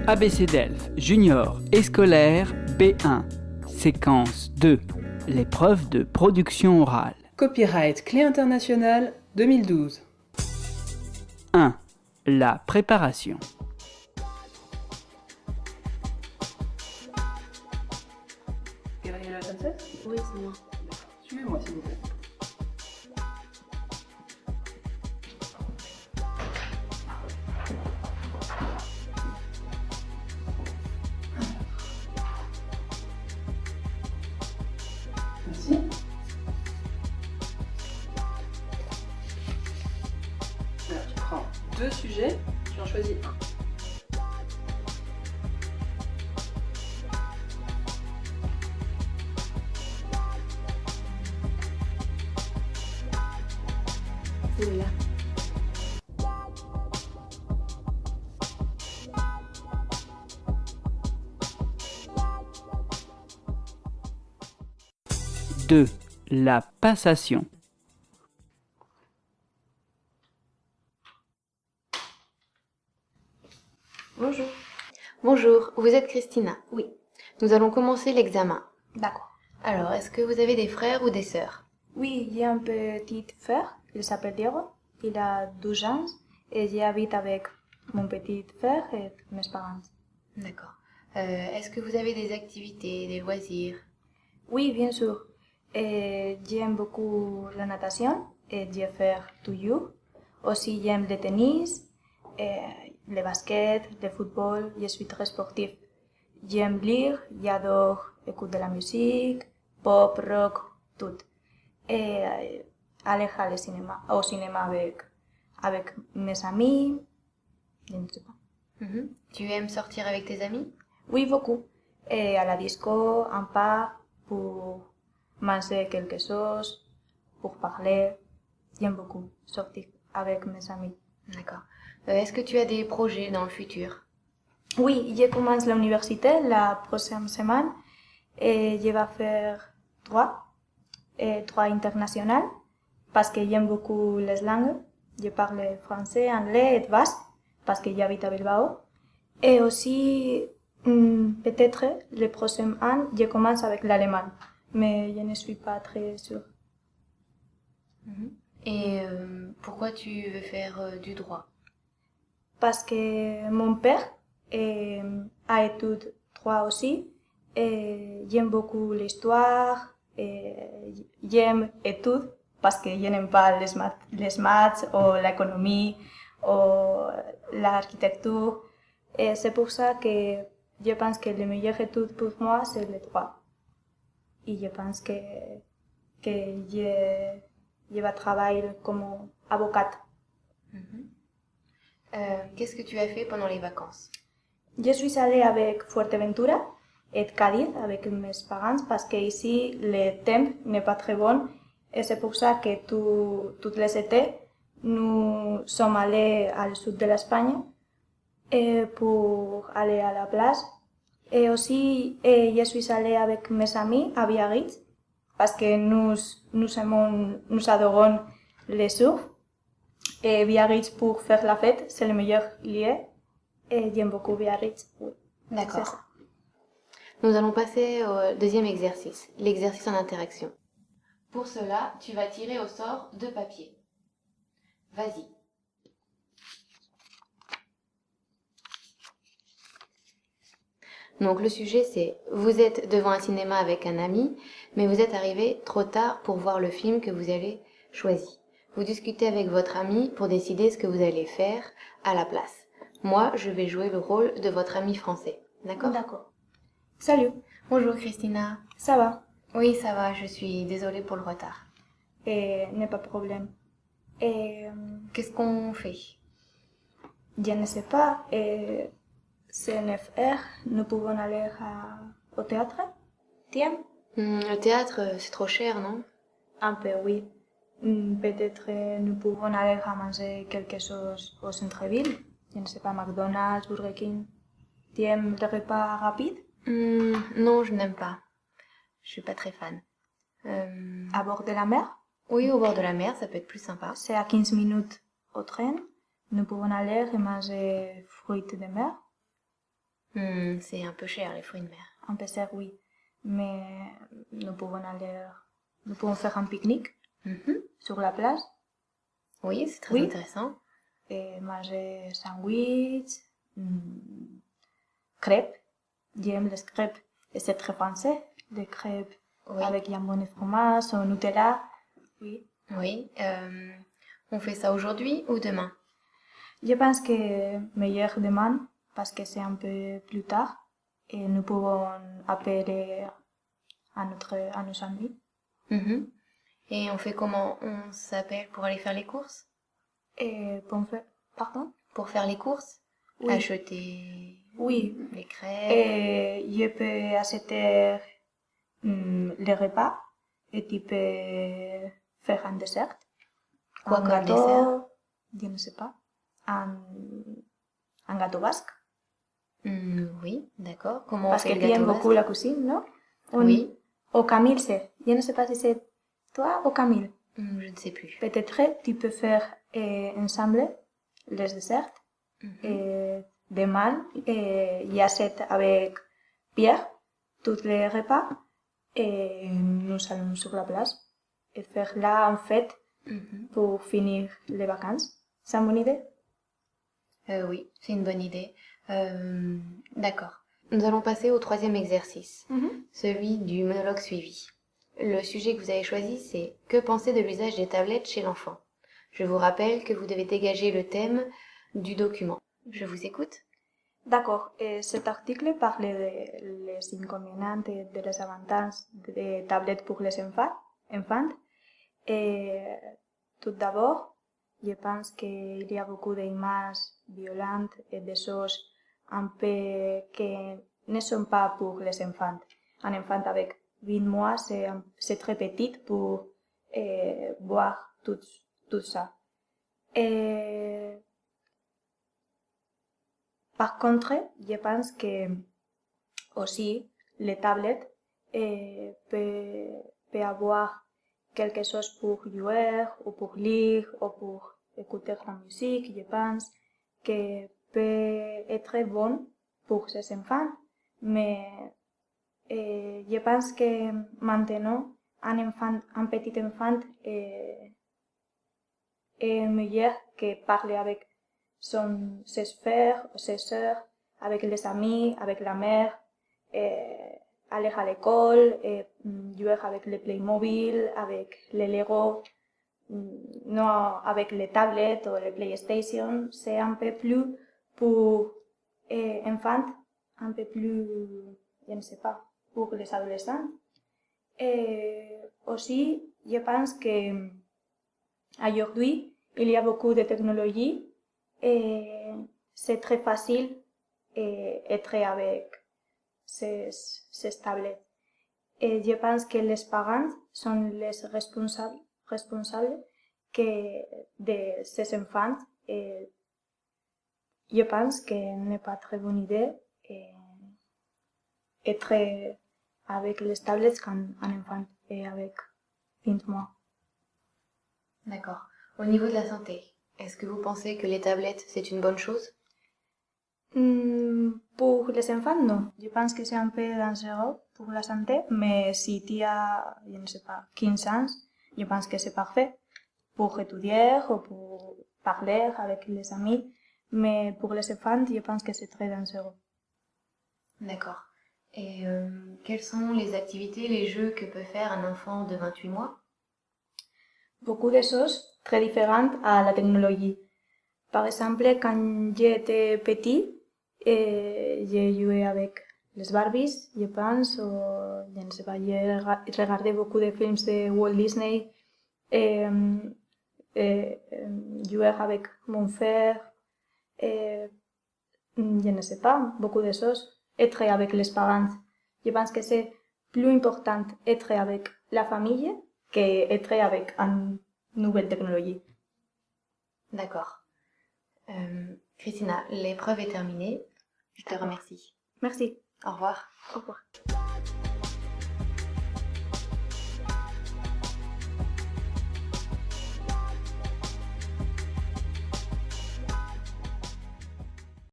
ABC Delphes Junior et scolaire B1, séquence 2, l'épreuve de production orale. Copyright Clé Internationale 2012. 1. La préparation. Gabriela Sanchez ? Oui, c'est moi. Suivez-moi s'il vous plaît. Merci. Alors, tu prends deux sujets, tu en choisis un. Celui-là. Deux. La passation. Bonjour. Bonjour, vous êtes Christina? Oui, Nous allons commencer l'examen. d'accord. Alors, est-ce que vous avez des frères ou des sœurs? Oui, j'ai un petit frère, il s'appelle Diego, il a 12 ans et j'habite avec mon petit frère et mes parents. D'accord. Est-ce que vous avez des activités, des loisirs? Oui, bien sûr. Et j'aime beaucoup la natation et je fais toujours. Aussi, j'aime le tennis, et le basket, le football, je suis très sportif. J'aime lire, j'adore écouter de la musique, pop, rock, tout. Et aller au cinéma avec mes amis, je ne sais pas. Tu aimes sortir avec tes amis? Oui, beaucoup. Et à la disco, un pas pour manger quelque chose, pour parler. J'aime beaucoup sortir avec mes amis. D'accord. Est-ce que tu as des projets dans le futur? Oui, je commence l'université la prochaine semaine et je vais faire trois internationales parce que j'aime beaucoup les langues. Je parle français, anglais et basque parce que j'habite à Bilbao. Et aussi, peut-être, le prochain an, je commence avec l'allemand, mais je ne suis pas très sûre. Et pourquoi tu veux faire du droit? Parce que mon père a étudié droit aussi, et j'aime beaucoup l'histoire, et j'aime études parce que je n'aime pas les maths ou l'économie ou l'architecture. Et c'est pour ça que je pense que la meilleure étude pour moi, c'est le droit. Et je pense que je vais travailler comme avocate. Qu'est-ce que tu as fait pendant les vacances? Je suis allée avec Fuerteventura et Cadiz avec mes parents parce qu'ici le temps n'est pas très bon et c'est pour ça que tous les étés nous sommes allés au sud de l'Espagne et pour aller à la plage. Et aussi je suis allée avec mes amis à Biarritz parce que nous adorons le surf. Et Biarritz pour faire la fête, c'est le meilleur lieu. Et j'aime beaucoup Biarritz. Oui. D'accord. C'est ça. Nous allons passer au deuxième exercice, l'exercice en interaction. Pour cela, tu vas tirer au sort 2 papiers. Vas-y. Donc le sujet c'est, vous êtes devant un cinéma avec un ami, mais vous êtes arrivé trop tard pour voir le film que vous avez choisi. Vous discutez avec votre ami pour décider ce que vous allez faire à la place. Moi, je vais jouer le rôle de votre ami français. D'accord? D'accord. Salut, Bonjour Christina. ça va? Oui, ça va, je suis désolée pour le retard. Et n'est pas de problème. Et Qu'est-ce qu'on fait? je ne sais pas. Et c'est 9 heures, nous pouvons aller au théâtre? Tiens, Le théâtre, c'est trop cher, non? un peu oui. Peut-être nous pouvons aller à manger quelque chose au centre-ville. Je ne sais pas, McDonald's, Burger King. Tu aimes les repas rapides? Non, je n'aime pas. Je suis pas très fan. À bord de la mer? Oui, au bord de la mer, ça peut être plus sympa. C'est à 15 minutes au train. Nous pouvons aller et manger fruits de mer. C'est un peu cher, les fruits de mer. Un peu cher, oui. Mais nous pouvons faire un pique-nique Mhm. sur la plage Oui, c'est très Oui. intéressant. et manger sandwich, crêpes. J'aime les crêpes et c'est très français, les crêpes Oui. avec jambon et fromage ou Nutella. Oui. Oui. On fait ça aujourd'hui ou demain? Je pense que meilleur demain parce que c'est un peu plus tard et nous pouvons appeler à nos amis. Mhm. Et on fait comment? On s'appelle pour aller faire les courses? Et pardon? Pour faire les courses? Oui. Acheter Oui. les crêpes? Et je peux acheter les repas et tu peux faire un dessert. Quoi un comme gâteau, dessert? je ne sais pas. Un gâteau basque. Oui, d'accord. Comment on Parce fait que le tu aimes gâteau beaucoup basque? la cuisine, non? Oui. Ou Camille, c'est. Je ne sais pas si c'est toi ou Camille. Je ne sais plus. Peut-être tu peux faire ensemble les desserts. Et demain, j'achète avec Pierre tous les repas et nous allons sur la plage et faire là en fête pour finir les vacances. C'est une bonne idée? Oui, c'est une bonne idée. D'accord. Nous allons passer au troisième exercice, celui du monologue suivi. Le sujet que vous avez choisi, c'est « Que penser de l'usage des tablettes chez l'enfant ?» Je vous rappelle que vous devez dégager le thème du document. Je vous écoute. D'accord. Cet article parle des inconvénients et des désavantages des tablettes pour les enfants. Et tout d'abord, je pense qu'il y a beaucoup d'images violentes et de choses un peu qui ne sont pas pour les enfants. Un enfant avec 20 mois, c'est très petit pour voir tout ça. Et par contre, je pense que aussi les tablettes peut avoir quelque chose pour jouer ou pour lire ou pour écouter la musique. Je pense que peut être bon pour ces enfants, mais je pense que maintenant un petit enfant est meilleur que parler avec ses frères ou ses sœurs, avec les amis, avec la mère, aller à l'école, jouer avec les Playmobil, avec les Lego, non avec les tablettes ou les PlayStation. C'est un peu plus pour enfants, un peu plus, je ne sais pas, pour les adolescents. Et aussi, je pense que aujourd'hui, il y a beaucoup de technologies et c'est très facile d'être avec ces tablettes. Et je pense que les parents sont les responsables de ces enfants. Et je pense que ce n'est pas très bonne idée d'être avec les tablettes quand un enfant est avec 20 mois. D'accord. Au niveau de la santé, est-ce que vous pensez que les tablettes, c'est une bonne chose? Pour les enfants, non. Je pense que c'est un peu dangereux pour la santé, mais si tu as, je ne sais pas, 15 ans, je pense que c'est parfait pour étudier ou pour parler avec les amis. Mais pour les enfants, je pense que c'est très dangereux. D'accord. Et quelles sont les activités, les jeux que peut faire un enfant de 28 mois? Beaucoup de choses très différentes à la technologie. Par exemple, quand j'étais petit, j'ai joué avec les Barbies, je pense, ou je ne sais pas, j'ai regardé beaucoup de films de Walt Disney, jouer avec mon frère, je ne sais pas, beaucoup de choses, être avec les parents. Je pense que c'est plus important être avec la famille qu'être avec une nouvelle technologie. D'accord. Christina, l'épreuve est terminée. Je te remercie. Merci. Au revoir. Au revoir.